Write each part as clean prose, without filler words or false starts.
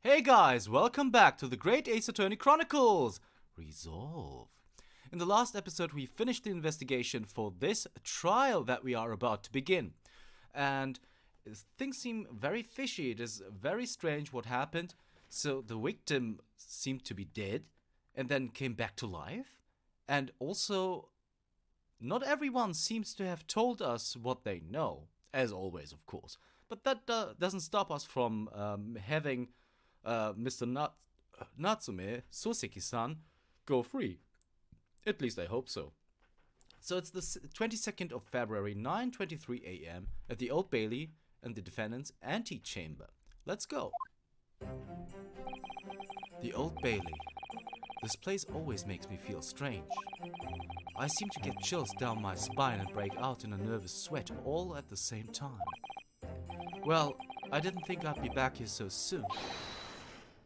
Hey guys, welcome back to the Great Ace Attorney Chronicles! Resolve. In the last episode we finished the investigation for this trial that we are about to begin. And things seem very fishy. It is very strange what happened. So the victim seemed to be dead and then came back to life. And also, not everyone seems to have told us what they know. As always, of course. But that doesn't stop us from having Mr. Natsume Soseki-san go free. At least I hope so. So it's the 22nd of February, 9:23 a.m. at the Old Bailey and the defendant's antechamber. Let's go. The Old Bailey. This place always makes me feel strange. I seem to get chills down my spine and break out in a nervous sweat all at the same time. Well, I didn't think I'd be back here so soon.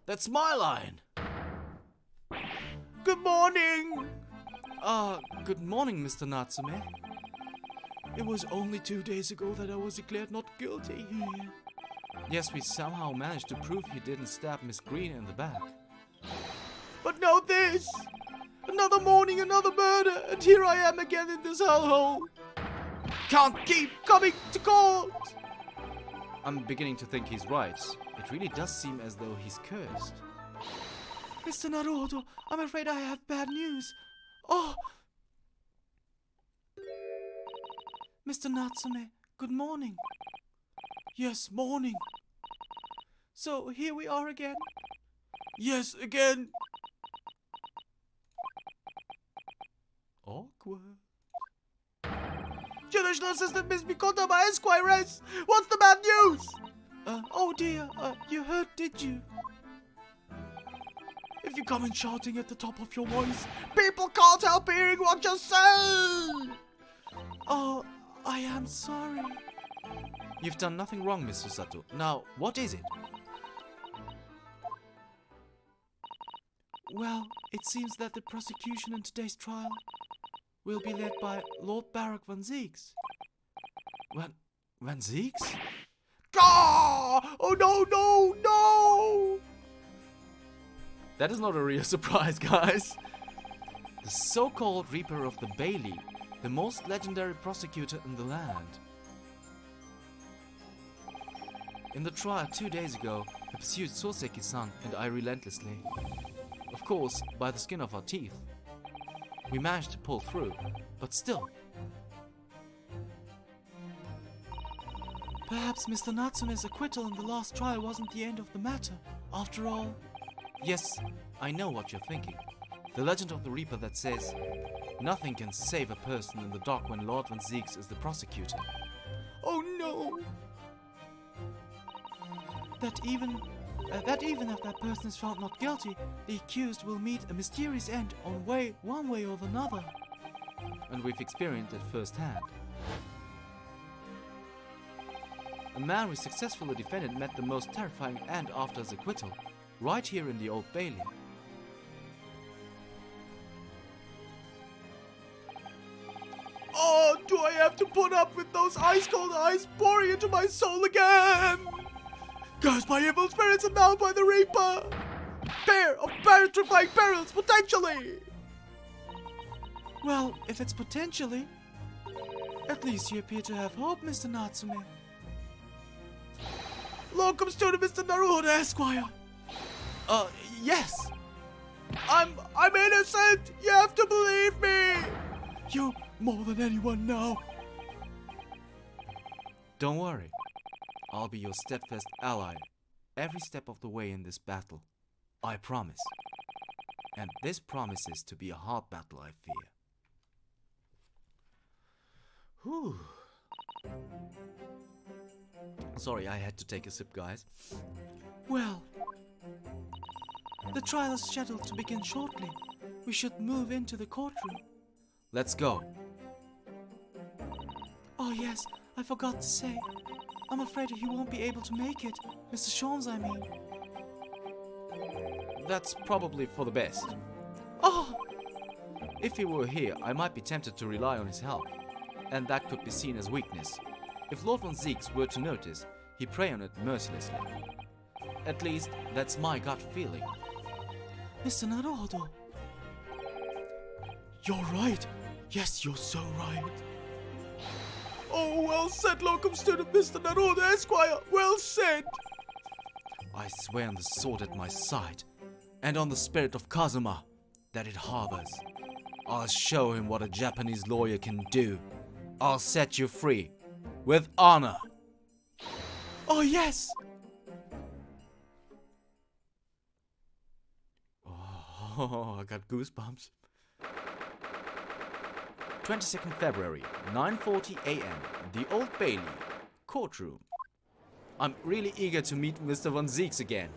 That's my line! Good morning! Good morning, Mr. Natsume. It was only 2 days ago that I was declared not guilty here. Yes, we somehow managed to prove he didn't stab Miss Green in the back. But now this! Another morning, another murder, and here I am again in this hellhole. Can't keep coming to court! I'm beginning to think he's right. It really does seem as though he's cursed. Mr. Naruto, I'm afraid I have bad news. Oh! Mr. Natsume, good morning. Yes, morning. So, here we are again? Yes, again. Awkward. Judicial Assistant Miss Mikotama Esquires! What's the bad news? Oh dear, you heard, did you? If you come in shouting at the top of your voice, people can't help hearing what you say! Oh, I am sorry. You've done nothing wrong, Miss Susato. Now, what is it? Well, it seems that the prosecution in today's trial will be led by Lord Barak van Zieks. Van Zieks? Oh no! That is not a real surprise, guys. The so-called Reaper of the Bailey, the most legendary prosecutor in the land. In the trial 2 days ago, he pursued Soseki-san and I relentlessly. Of course, by the skin of our teeth. We managed to pull through, but still. Perhaps Mr. Natsume's acquittal in the last trial wasn't the end of the matter. After all... Yes, I know what you're thinking. The legend of the Reaper that says, nothing can save a person in the dock when Lord Van Zieks is the prosecutor. Oh no! That even if that person is found not guilty, the accused will meet a mysterious end one way or another. And we've experienced it firsthand. A man we successfully defended met the most terrifying end after his acquittal, right here in the Old Bailey. Oh, do I have to put up with those ice-cold eyes pouring into my soul again? Cursed by evil spirits and bound by the Reaper! Pair of petrifying perils, potentially! Well, if it's potentially, at least you appear to have hope, Mr. Natsume. Locum student Mr. Naruto, Esquire! Yes! I'm innocent! You have to believe me! You more than anyone know. Don't worry. I'll be your steadfast ally every step of the way in this battle. I promise. And this promises to be a hard battle, I fear. Whew. Sorry, I had to take a sip, guys. Well, the trial is scheduled to begin shortly. We should move into the courtroom. Let's go. Oh yes, I forgot to say. I'm afraid he won't be able to make it. Mr. Shawns, I mean. That's probably for the best. Oh! If he were here, I might be tempted to rely on his help. And that could be seen as weakness. If Lord Van Zieks were to notice, he'd prey on it mercilessly. At least, that's my gut feeling. Mr. Naruhodo. You're right. Yes, you're so right. Oh, well said, locum student Mr. Naruhodo Esquire. Well said. I swear on the sword at my side, and on the spirit of Kazuma that it harbors. I'll show him what a Japanese lawyer can do. I'll set you free, with honor. Oh, yes. Oh, I got goosebumps. 22nd February, 9:40 a.m., the Old Bailey, courtroom. I'm really eager to meet Mr. Von Zieks again.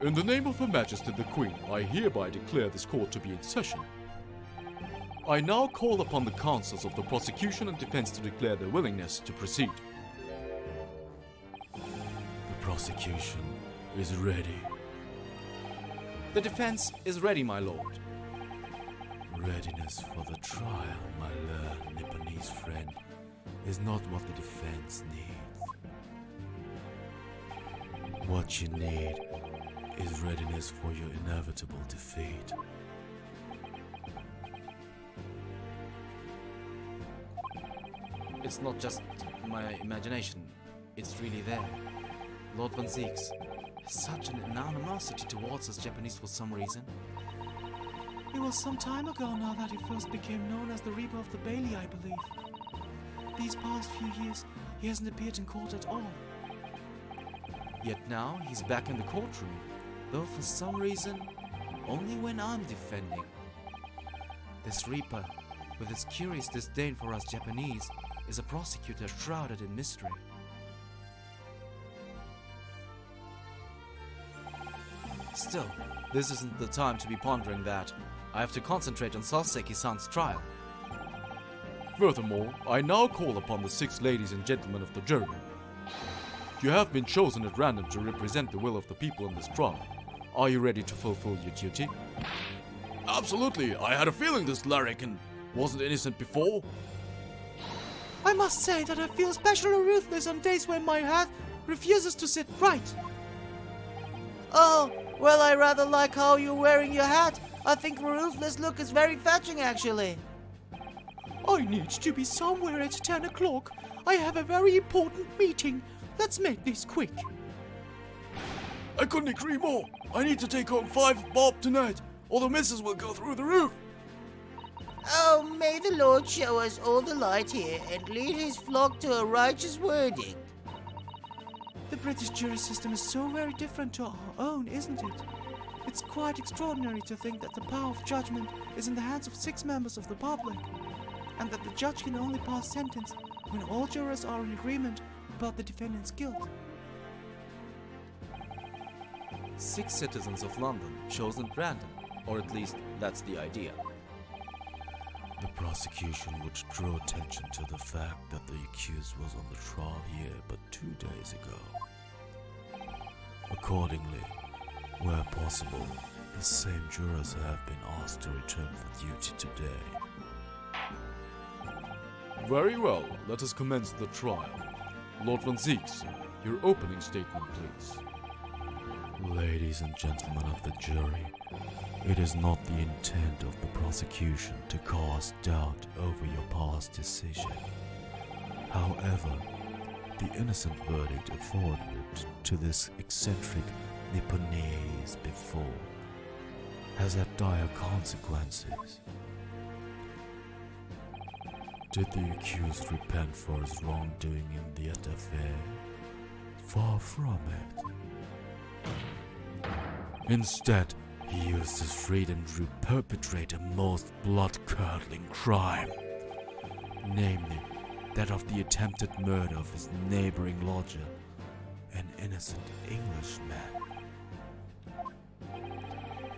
In the name of Her Majesty the Queen, I hereby declare this court to be in session. I now call upon the counsels of the prosecution and defense to declare their willingness to proceed. The prosecution is ready. The defense is ready, my lord. Readiness for the trial, my learned Nipponese friend, is not what the defense needs. What you need is readiness for your inevitable defeat. It's not just my imagination, it's really there. Lord Von Zieks has such an animosity towards us Japanese for some reason. It was some time ago now that he first became known as the Reaper of the Bailey, I believe. These past few years, he hasn't appeared in court at all. Yet now he's back in the courtroom, though for some reason, only when I'm defending. This Reaper, with his curious disdain for us Japanese, is a prosecutor shrouded in mystery. Still, this isn't the time to be pondering that. I have to concentrate on Saseki-san's trial. Furthermore, I now call upon the 6 ladies and gentlemen of the jury. You have been chosen at random to represent the will of the people in this trial. Are you ready to fulfill your duty? Absolutely. I had a feeling this larrikin wasn't innocent before. I must say that I feel especially ruthless on days when my hat refuses to sit right. Oh, well, I rather like how you're wearing your hat. I think the ruthless look is very fetching, actually. I need to be somewhere at 10 o'clock. I have a very important meeting. Let's make this quick. I couldn't agree more. I need to take home 5 bob tonight, or the missus will go through the roof. Oh, may the Lord show us all the light here and lead his flock to a righteous verdict. The British jury system is so very different to our own, isn't it? It's quite extraordinary to think that the power of judgment is in the hands of 6 members of the public, and that the judge can only pass sentence when all jurors are in agreement about the defendant's guilt. 6 citizens of London chosen at random, or at least that's the idea. The prosecution would draw attention to the fact that the accused was on the trial here but 2 days ago. Accordingly, where possible, the same jurors have been asked to return for duty today. Very well, let us commence the trial. Lord Von Zieks, your opening statement, please. Ladies and gentlemen of the jury, it is not the intent of the prosecution to cast doubt over your past decision. However, the innocent verdict afforded to this eccentric Nipponese before has had dire consequences. Did the accused repent for his wrongdoing in the affair? Far from it. Instead, he used his freedom to perpetrate a most blood-curdling crime, namely that of the attempted murder of his neighboring lodger, an innocent Englishman.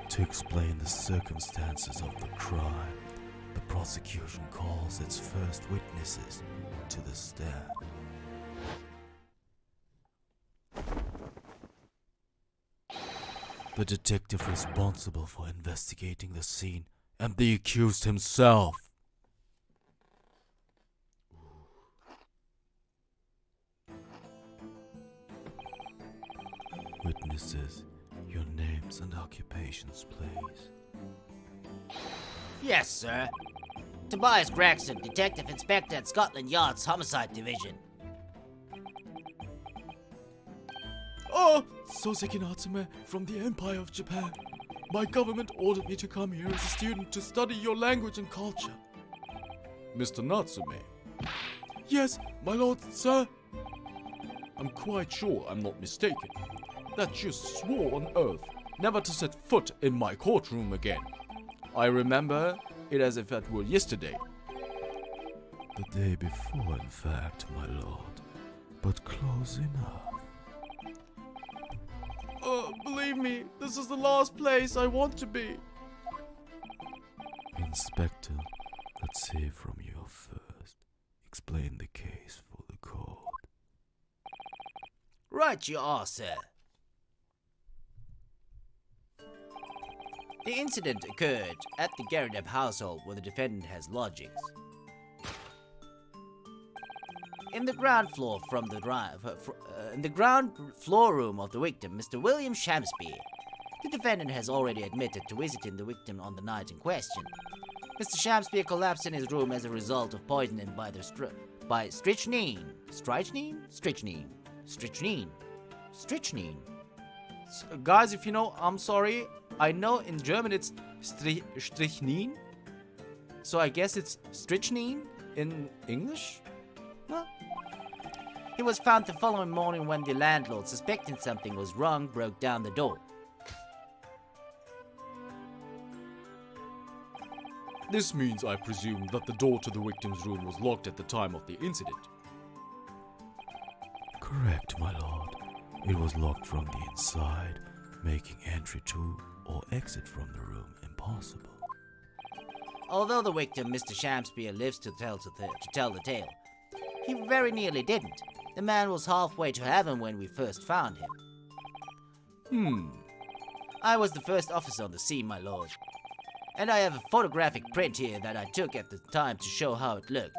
To explain the circumstances of the crime, the prosecution calls its first witnesses to the stand. The detective responsible for investigating the scene and the accused himself. Witnesses, your names and occupations, please. Yes, sir. Tobias Gregson, Detective Inspector at Scotland Yard's Homicide Division. Oh, Soseki Natsume from the Empire of Japan. My government ordered me to come here as a student to study your language and culture. Mr. Natsume. Yes, my lord, sir. I'm quite sure I'm not mistaken that you swore on oath never to set foot in my courtroom again. I remember it as if it were yesterday. The day before, in fact, my lord, but close enough. Believe me, this is the last place I want to be. Inspector, let's hear from you first. Explain the case for the court. Right you are, sir. The incident occurred at the Garadeb household where the defendant has lodgings. In the ground floor room of the victim, Mr. William Shamspeare. The defendant has already admitted to visiting the victim on the night in question. Mr. Shamspeare collapsed in his room as a result of poisoning by strychnine. Guys, if you know, I'm sorry. I know in German it's strychnine. So I guess it's strychnine in English? Huh? He was found the following morning when the landlord, suspecting something was wrong, broke down the door. This means, I presume, that the door to the victim's room was locked at the time of the incident. Correct, my lord. It was locked from the inside, making entry to or exit from the room impossible. Although the victim, Mr. Shamspeare, lives to tell the tale, he very nearly didn't. The man was halfway to heaven when we first found him. I was the first officer on the scene, my lord. And I have a photographic print here that I took at the time to show how it looked.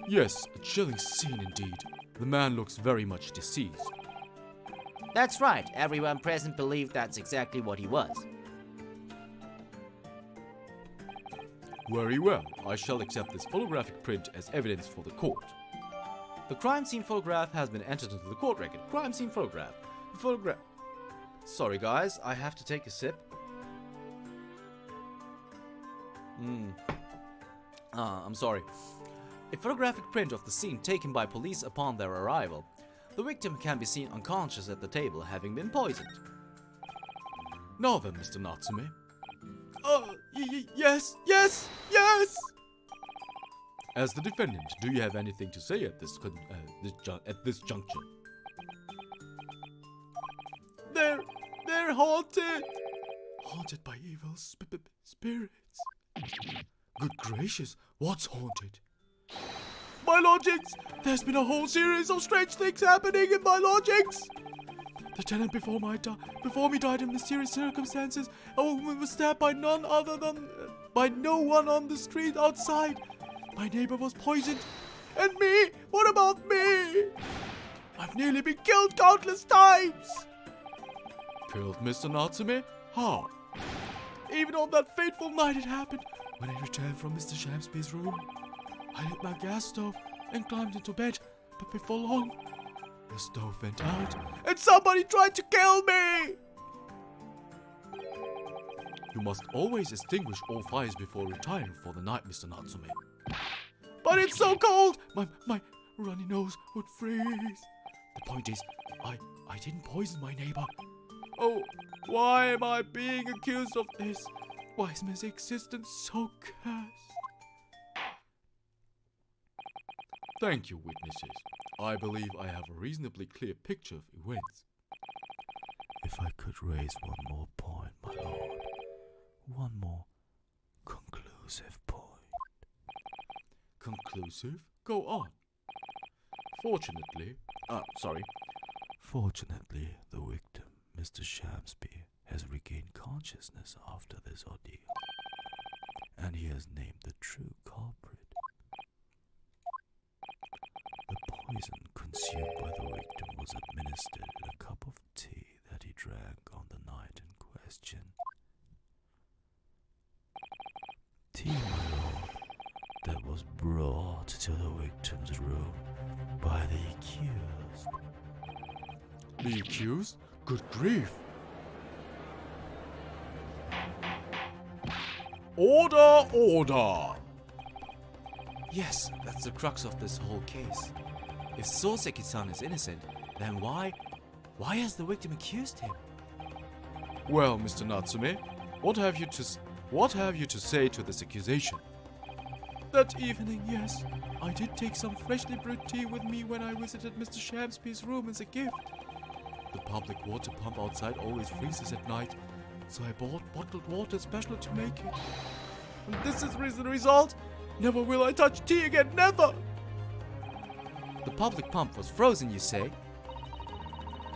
Yes, a chilling scene indeed. The man looks very much deceased. That's right, everyone present believed that's exactly what he was. Very well, I shall accept this photographic print as evidence for the court. The crime scene photograph has been entered into the court record. Crime scene photograph. Sorry guys, I have to take a sip. I'm sorry. A photographic print of the scene taken by police upon their arrival. The victim can be seen unconscious at the table, having been poisoned. Now then, Mr. Natsume. Yes! As the defendant, do you have anything to say at this juncture? They're haunted! Haunted by evil spirits. Good gracious, what's haunted? My lodgings! There's been a whole series of strange things happening in my lodgings! The tenant before me died in mysterious circumstances. A woman was stabbed by no one on the street outside. My neighbor was poisoned. And me? What about me? I've nearly been killed countless times! Killed, Mr. Natsume? How? Even on that fateful night it happened, when I returned from Mr. Shamspeare's room. I lit my gas stove and climbed into bed, but before long, the stove went out and somebody tried to kill me! You must always extinguish all fires before retiring for the night, Mr. Natsume. But it's so cold! My runny nose would freeze. The point is, I didn't poison my neighbor. Oh, why am I being accused of this? Why is my existence so cursed? Thank you, witnesses. I believe I have a reasonably clear picture of events. If I could raise one more point, my lord. One more conclusive point. Conclusive? Go on. Fortunately, the victim, Mr. Shamspeare, has regained consciousness after this ordeal, and he has named the true culprit. The poison consumed by the victim was administered in a cup of tea that he drank on the night in question. Tea, my lord, that was brought to the victim's room by the accused. The accused? Good grief! Order! Order! Yes, that's the crux of this whole case. If Soseki-san is innocent, then why has the victim accused him? Well, Mr. Natsume, what have you to say to this accusation? That evening, yes, I did take some freshly brewed tea with me when I visited Mr. Shamsby's room as a gift. The public water pump outside always freezes at night, so I bought bottled water specially to make it. And this is the result. Never will I touch tea again, never! The public pump was frozen, you say?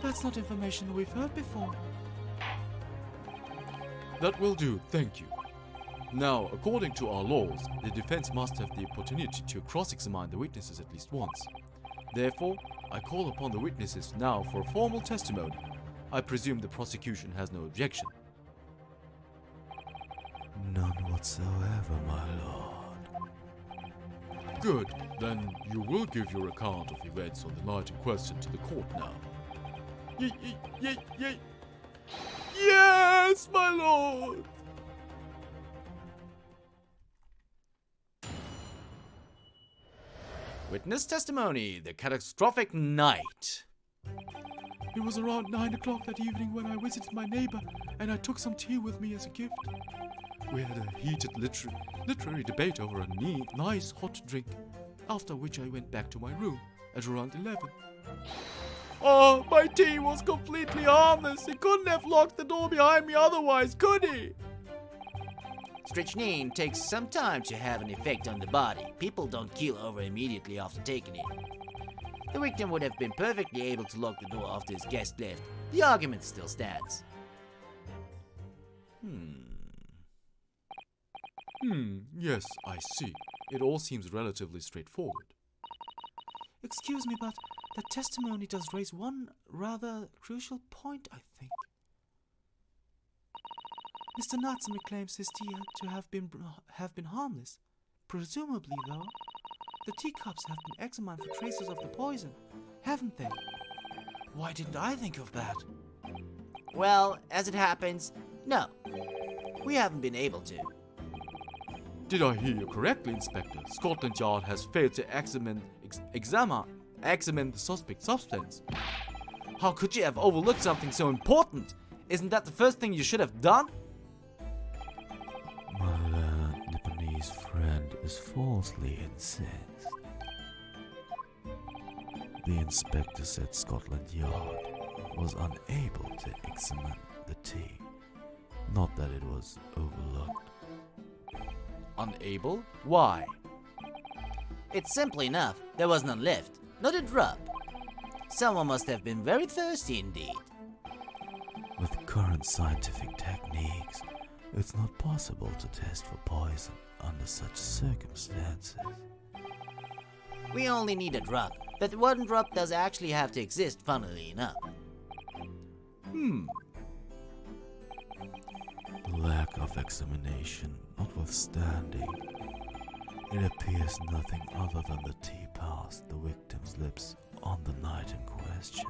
That's not information we've heard before. That will do, thank you. Now, according to our laws, the defense must have the opportunity to cross-examine the witnesses at least once. Therefore, I call upon the witnesses now for a formal testimony. I presume the prosecution has no objection. None whatsoever, my lord. Good, then you will give your account of events on the night in question to the court now. Yes, my lord! Witness testimony, the catastrophic night. It was around 9 o'clock that evening when I visited my neighbor, and I took some tea with me as a gift. We had a heated literary debate over a nice hot drink, after which I went back to my room at around 11. Oh, my tea was completely harmless. He couldn't have locked the door behind me otherwise, could he? Strychnine takes some time to have an effect on the body. People don't keel over immediately after taking it. The victim would have been perfectly able to lock the door after his guest left. The argument still stands. Yes, I see. It all seems relatively straightforward. Excuse me, but the testimony does raise one rather crucial point, I think. Mr. Natsume claims his tea to have been harmless. Presumably, though, the teacups have been examined for traces of the poison, haven't they? Why didn't I think of that? Well, as it happens, no. We haven't been able to. Did I hear you correctly, Inspector? Scotland Yard has failed to examine the suspect substance. How could you have overlooked something so important? Isn't that the first thing you should have done? My learned Nipponese friend is falsely incensed. The inspector said Scotland Yard was unable to examine the tea, not that it was overlooked. Unable? Why? It's simple enough. There was none left. Not a drop. Someone must have been very thirsty indeed. With current scientific techniques, it's not possible to test for poison under such circumstances. We only need a drop. That one drop does actually have to exist, funnily enough. The lack of examination notwithstanding, it appears nothing other than the tea passed the victim's lips on the night in question.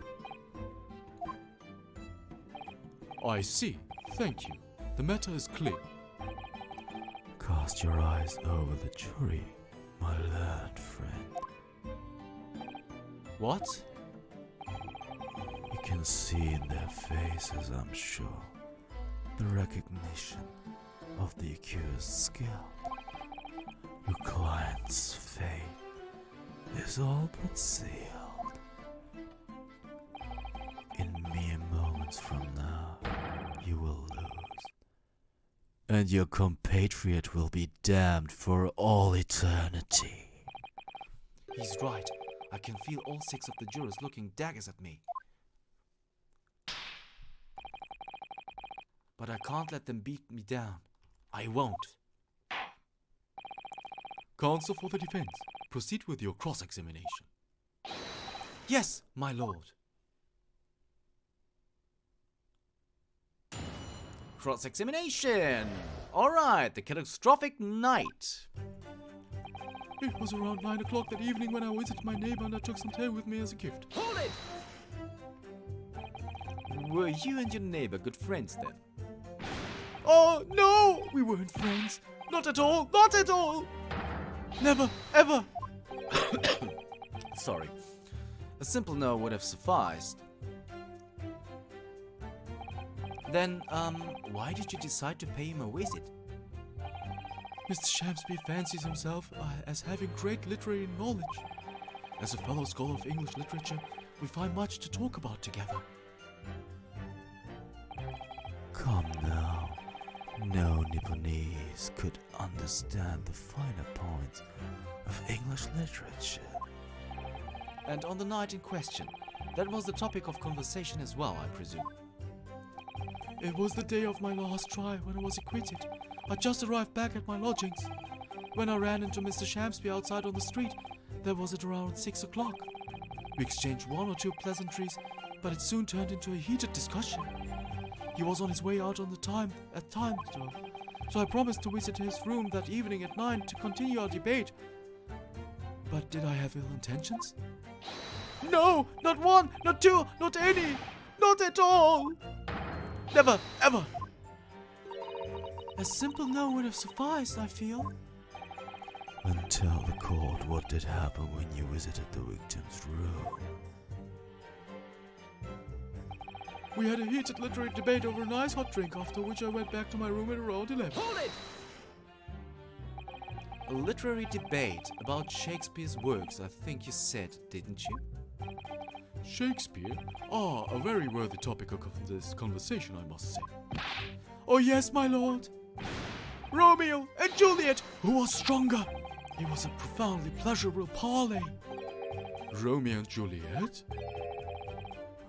I see. Thank you. The matter is clear. Cast your eyes over the jury, my learned friend. What? You can see in their faces, I'm sure, the recognition of the accused's skill. Your client's fate is all but sealed. In mere moments from now, you will lose, and your compatriot will be damned for all eternity. He's right. I can feel all 6 of the jurors looking daggers at me. But I can't let them beat me down. I won't. Counsel for the defense, proceed with your cross-examination. Yes, my lord. Cross-examination. All right, the catastrophic night. It was around 9 o'clock that evening when I visited my neighbor and I took some tail with me as a gift. Hold it! Were you and your neighbor good friends then? Oh, no! We weren't friends. Not at all. Not at all. Never, ever. Sorry. A simple no would have sufficed. Then, why did you decide to pay him a visit? Mr. Shamsby fancies himself as having great literary knowledge. As a fellow scholar of English literature, we find much to talk about together. Come now. No Nipponese could understand the finer points of English literature. And on the night in question, that was the topic of conversation as well, I presume. It was the day of my last trial when I was acquitted. I just arrived back at my lodgings. When I ran into Mr. Shamsby outside on the street, that was at around 6 o'clock. We exchanged one or two pleasantries, but it soon turned into a heated discussion. He was on his way out on the time though, so I promised to visit his room that evening at 9 to continue our debate. But did I have ill intentions? No, not one, not two, not any, not at all. Never, ever. A simple no would have sufficed, I feel. And tell the court what did happen when you visited the victim's room. We had a heated literary debate over a nice hot drink, after which I went back to my room at around 11. Hold it! A literary debate about Shakespeare's works, I think you said, didn't you? Shakespeare? Ah, a very worthy topic of this conversation, I must say. Oh yes, my lord. Romeo and Juliet, who was stronger? It was a profoundly pleasurable parley. Romeo and Juliet?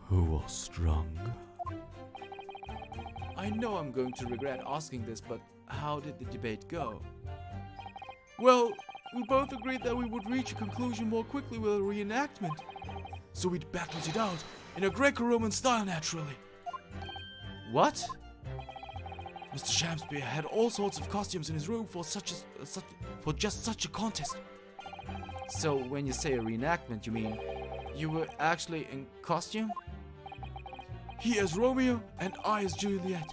Who was stronger? I know I'm going to regret asking this, but how did the debate go? Well, we both agreed that we would reach a conclusion more quickly with a reenactment. So we'd battled it out, in a Greco-Roman style naturally. What? Mr. Shamsby had all sorts of costumes in his room for just such a contest. So when you say a reenactment, you mean you were actually in costume? He as Romeo and I as Juliet.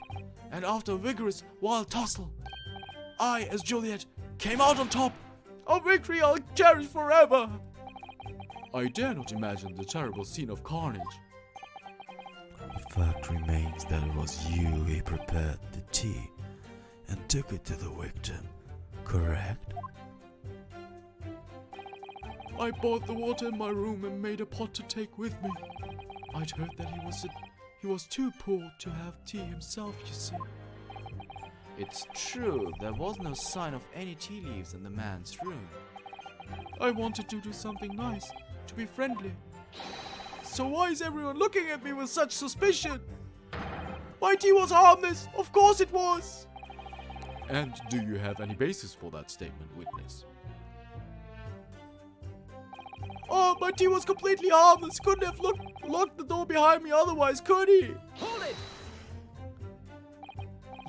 And after a vigorous, wild tussle, I as Juliet came out on top. A victory I'll cherish forever. I dare not imagine the terrible scene of carnage. The fact remains that it was you who prepared the tea and took it to the victim, correct? I bought the water in my room and made a pot to take with me. I'd heard that he was too poor to have tea himself, you see. It's true, there was no sign of any tea leaves in the man's room. I wanted to do something nice, to be friendly. So why is everyone looking at me with such suspicion? My tea was harmless, of course it was. And do you have any basis for that statement, witness? Oh, my tea was completely harmless. Couldn't have locked the door behind me otherwise, could he? Hold it!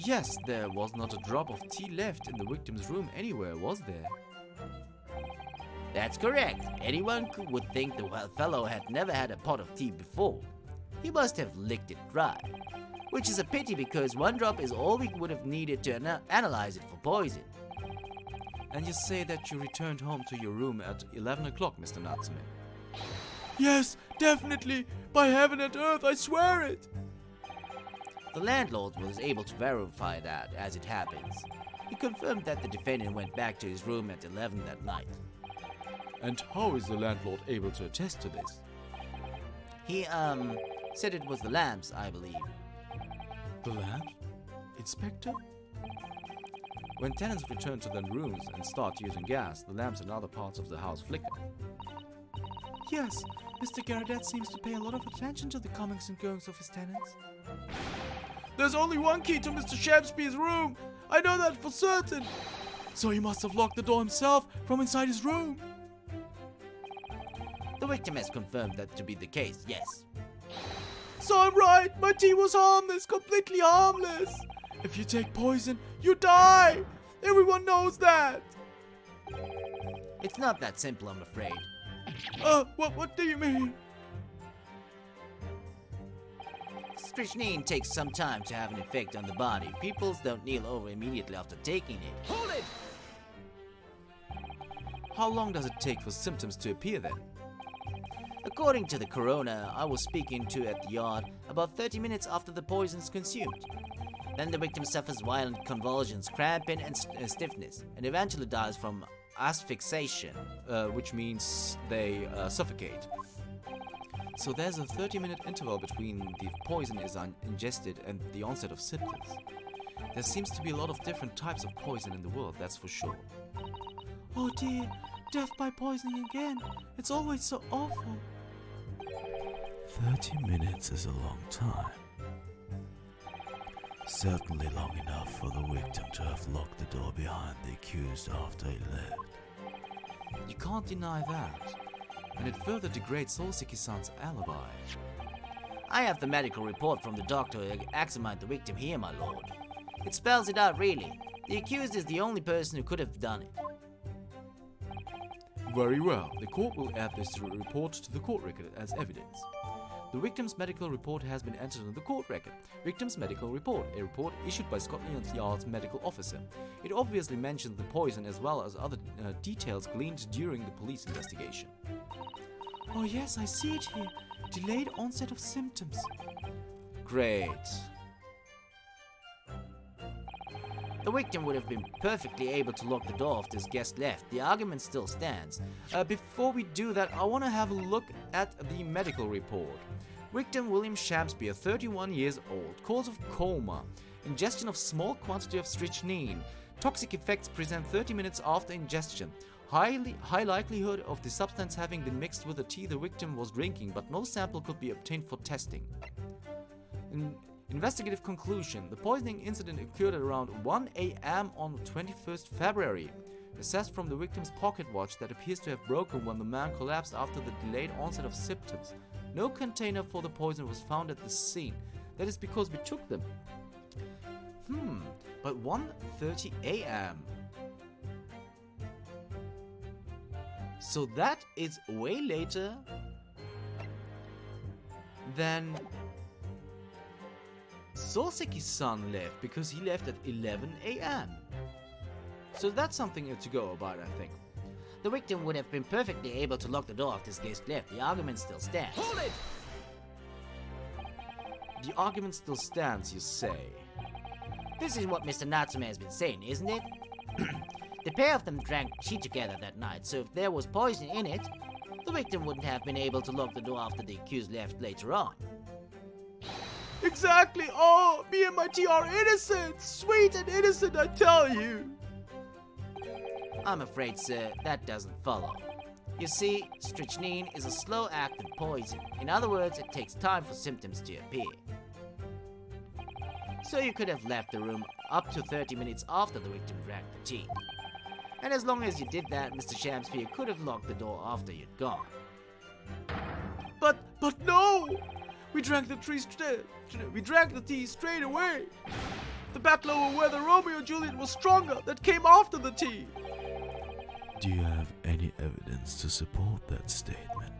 Yes, there was not a drop of tea left in the victim's room anywhere, was there? That's correct. Anyone would think the fellow had never had a pot of tea before. He must have licked it dry. Which is a pity because one drop is all we would have needed to analyze it for poison. And you say that you returned home to your room at 11 o'clock, Mr. Natsume? Yes, definitely. By heaven and earth, I swear it. The landlord was able to verify that as it happens. He confirmed that the defendant went back to his room at 11 that night. And how is the landlord able to attest to this? He, said it was the lamps, I believe. The lamps? Inspector? When tenants return to their rooms and start using gas, the lamps in other parts of the house flicker. Yes, Mr. Garadet seems to pay a lot of attention to the comings and goings of his tenants. There's only one key to Mr. Shamsby's room. I know that for certain. So he must have locked the door himself from inside his room. The The victim has confirmed that to be the case, yes. So I'm right, my tea was harmless, completely harmless. If you take poison, you die. Everyone knows that. It's not that simple, I'm afraid. What do you mean? Strychnine takes some time to have an effect on the body. People don't kneel over immediately after taking it. Hold it! How long does it take for symptoms to appear then? According to the coroner I was speaking to at the yard, about 30 minutes after the poison is consumed. Then the victim suffers violent convulsions, cramping and stiffness, and eventually dies from asphyxiation. Which means they suffocate. So there's a 30-minute interval between the poison is ingested and the onset of symptoms. There seems to be a lot of different types of poison in the world, that's for sure. Oh dear, death by poisoning again. It's always so awful. 30 minutes is a long time. Certainly long enough for the victim to have locked the door behind the accused after he left. You can't deny that. And it further degrades Soseki-san's alibi. I have the medical report from the doctor who examined the victim here, my lord. It spells it out really. The accused is the only person who could have done it. Very well. The court will add this report to the court record as evidence. The victim's medical report has been entered in the court record. Victim's medical report, a report issued by Scotland Yard's medical officer. It obviously mentions the poison as well as other details gleaned during the police investigation. Oh yes, I see it here. Delayed onset of symptoms. Great. The victim would have been perfectly able to lock the door after his guest left. The argument still stands. Before we do that, I want to have a look at the medical report. Victim William Shamspeare, 31 years old, cause of coma, ingestion of small quantity of strychnine. Toxic effects present 30 minutes after ingestion. High likelihood of the substance having been mixed with the tea the victim was drinking, but no sample could be obtained for testing. Investigative conclusion. The poisoning incident occurred at around 1 a.m. on 21st February. Assessed from the victim's pocket watch that appears to have broken when the man collapsed after the delayed onset of symptoms. No container for the poison was found at the scene. That is because we took them. But 1:30 a.m. So that is way later than Soseki-san left, because he left at 11 a.m. So that's something to go about, I think. The victim would have been perfectly able to lock the door after his guest left. The argument still stands. Hold it! The argument still stands, you say? This is what Mr. Natsume has been saying, isn't it? The pair of them drank tea together that night, so if there was poison in it, the victim wouldn't have been able to lock the door after the accused left later on. Exactly. Oh, me and my tea are innocent. Sweet and innocent, I tell you. I'm afraid, sir, that doesn't follow. You see, strychnine is a slow-acting poison. In other words, it takes time for symptoms to appear. So you could have left the room up to 30 minutes after the victim drank the tea. And as long as you did that, Mr. Shamspeare could have locked the door after you'd gone. But no! We drank the tea straight away. The battle over whether Romeo and Juliet was stronger that came after the tea. Do you have any evidence to support that statement?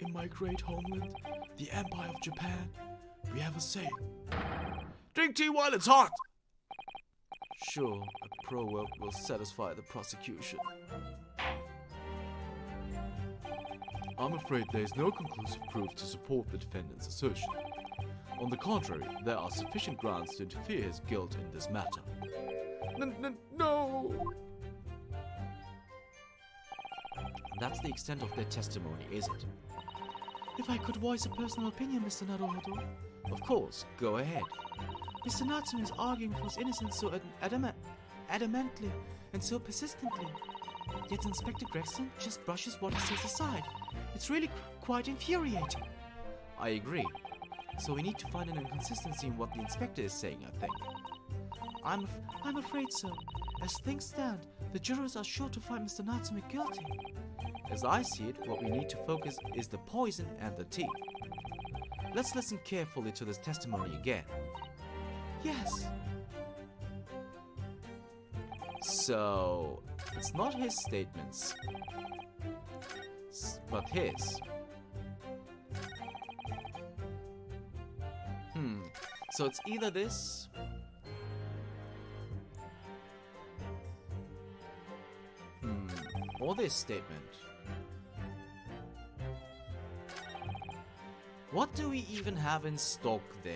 In my great homeland, the Empire of Japan, we have a saying. Drink tea while it's hot! Sure, a proverb will satisfy the prosecution. I'm afraid there is no conclusive proof to support the defendant's assertion. On the contrary, there are sufficient grounds to infer his guilt in this matter. No! That's the extent of their testimony, is it? If I could voice a personal opinion, Mr. Naruhodo. Of course, go ahead. Mr. Natsume is arguing for his innocence so adamantly and so persistently. Yet Inspector Gregson just brushes what he says aside. It's really quite infuriating. I agree. So we need to find an inconsistency in what the inspector is saying, I think. I'm afraid so. As things stand, the jurors are sure to find Mr. Natsume guilty. As I see it, what we need to focus is the poison and the tea. Let's listen carefully to this testimony again. Yes. So, it's not his statements, but his. So it's either this or this statement. What do we even have in stock then?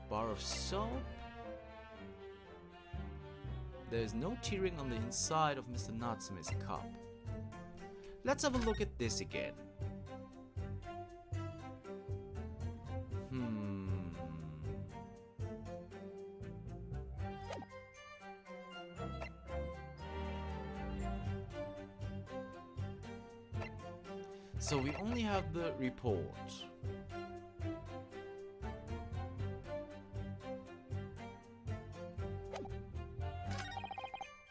Bar of soap? There's no tearing on the inside of Mr. Natsume's cup. Let's have a look at this again. So we only have the report.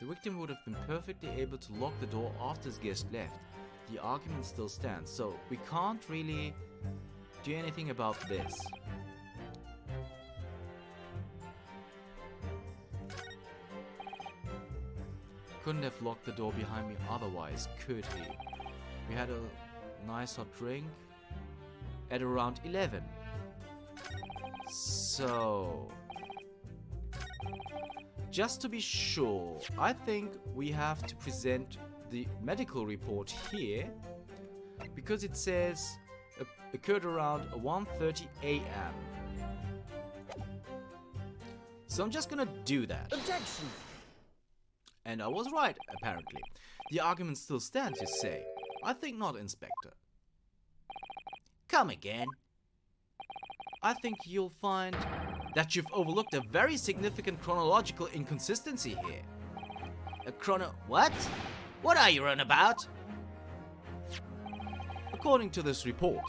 The victim would have been perfectly able to lock the door after his guest left. The argument still stands, so we can't really do anything about this. Couldn't have locked the door behind me otherwise, could he? We had a nice hot drink at around 11. So, just to be sure, I think we have to present the medical report here because it says occurred around 1:30 a.m. So I'm just gonna do that. Objection! And I was right, apparently. The argument still stands, you say. I think not, Inspector. Come again. I think you'll find that you've overlooked a very significant chronological inconsistency here. A what? What are you on about? According to this report,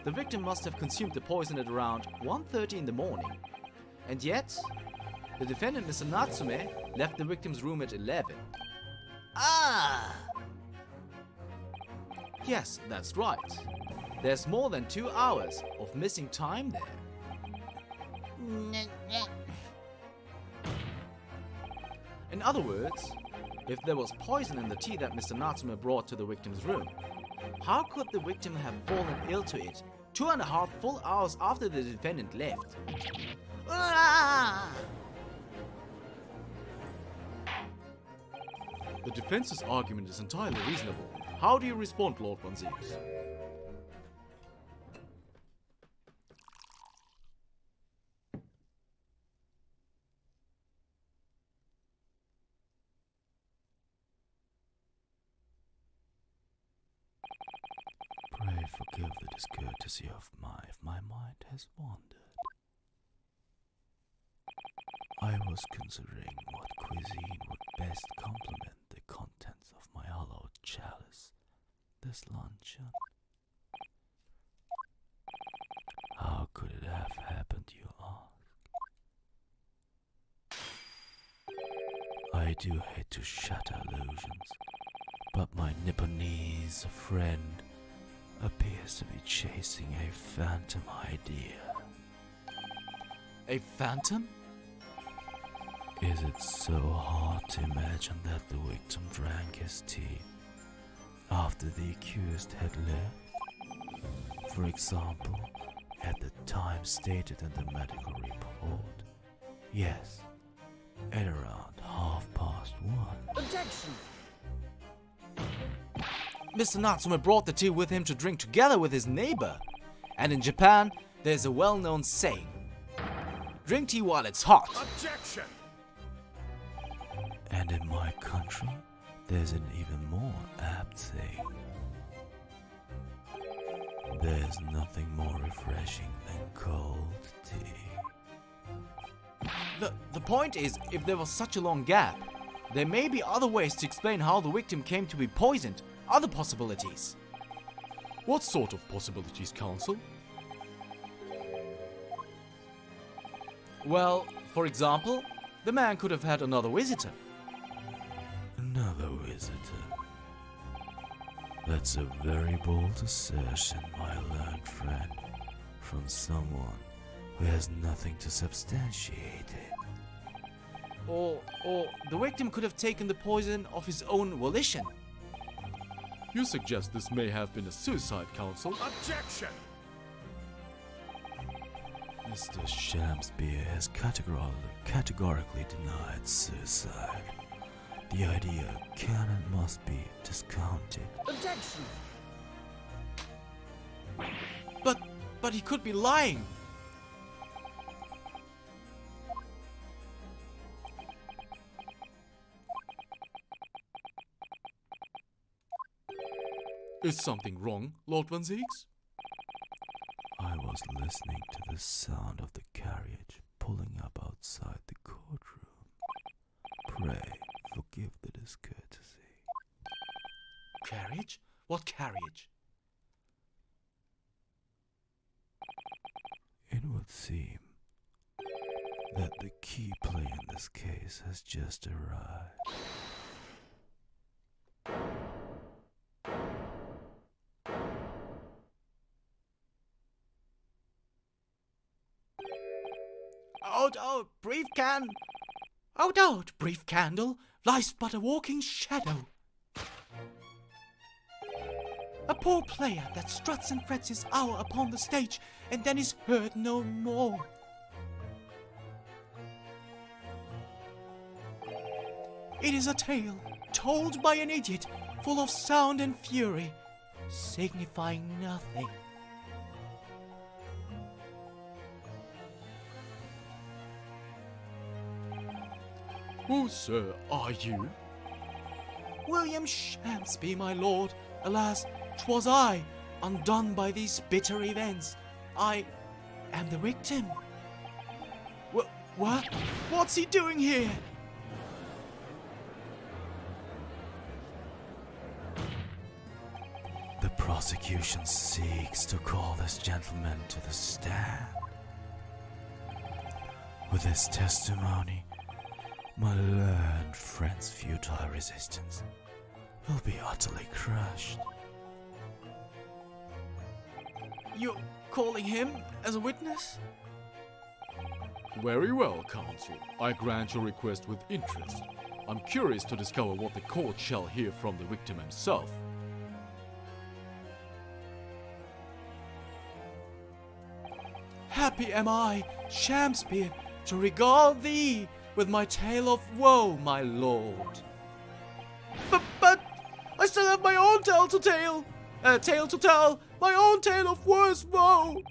the victim must have consumed the poison at around 1:30 in the morning. And yet, the defendant, Mr. Natsume, left the victim's room at 11. Ah! Yes, that's right. There's more than 2 hours of missing time there. In other words, if there was poison in the tea that Mr. Natsume brought to the victim's room, how could the victim have fallen ill to it 2.5 full hours after the defendant left? The defense's argument is entirely reasonable. How do you respond, Lord Von Zieks? Pray forgive the discourtesy of if my mind has wandered. I was considering what cuisine would best complement the contents of my hollowed chalice this luncheon. How could it have happened, you ask? I do hate to shatter illusions, but my Nipponese friend appears to be chasing a phantom idea. A phantom? Is it so hard to imagine that the victim drank his tea after the accused had left? For example, at the time stated in the medical report. Yes, at around 1:30. Objection! Mr. Natsume brought the tea with him to drink together with his neighbor. And in Japan, there's a well-known saying, drink tea while it's hot. Objection! And in my country, there's an even more apt saying. There's nothing more refreshing than cold tea. The point is, if there was such a long gap, there may be other ways to explain how the victim came to be poisoned. Other possibilities. What sort of possibilities, Counsel? Well, for example, the man could have had another visitor. Another visitor. That's a very bold assertion, my learned friend, from someone who has nothing to substantiate it. Or the victim could have taken the poison of his own volition. You suggest this may have been a suicide, Counsel? Objection! Mr. Shamspeare has categorically denied suicide. The idea can and must be discounted. Objection! But he could be lying. Is something wrong, Lord Van Zieks? I was listening to the sound of the carriage pulling up outside the courtroom. Pray forgive the discourtesy. Carriage? What carriage? It would seem that the key play in this case has just arrived. Out, brief can. Out, brief candle, lies but a walking shadow. A poor player that struts and frets his hour upon the stage and then is heard no more. It is a tale told by an idiot, full of sound and fury, signifying nothing. Who, sir, are you? William Shamspeare, my lord. Alas, 'twas I, undone by these bitter events. I am the victim. What? What's he doing here? The prosecution seeks to call this gentleman to the stand. With his testimony, my learned friend's futile resistance will be utterly crushed. You're calling him as a witness? Very well, Counsel. I grant your request with interest. I'm curious to discover what the court shall hear from the victim himself. Happy am I, Shamspeare, to regale thee with my tale of woe, my lord. But I still have my own tale to tell, my own tale of worse woe.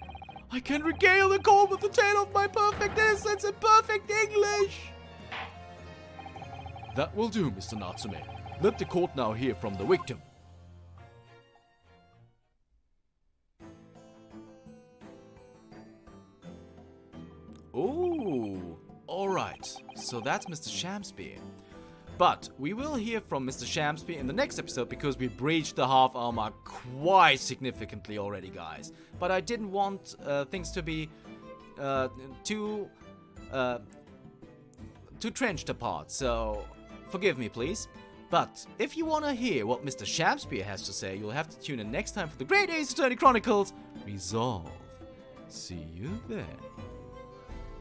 I can regale the court with the tale of my perfect innocence in perfect English. That will do, Mr. Natsume. Let the court now hear from the victim. Oh, alright. So that's Mr. Shamspeare. But we will hear from Mr. Shamspeare in the next episode because we breached the half-hour mark quite significantly already, guys. But I didn't want things to be too trenched apart, so forgive me, please. But if you want to hear what Mr. Shamspeare has to say, you'll have to tune in next time for the Great Ace Attorney Chronicles Resolve. See you then.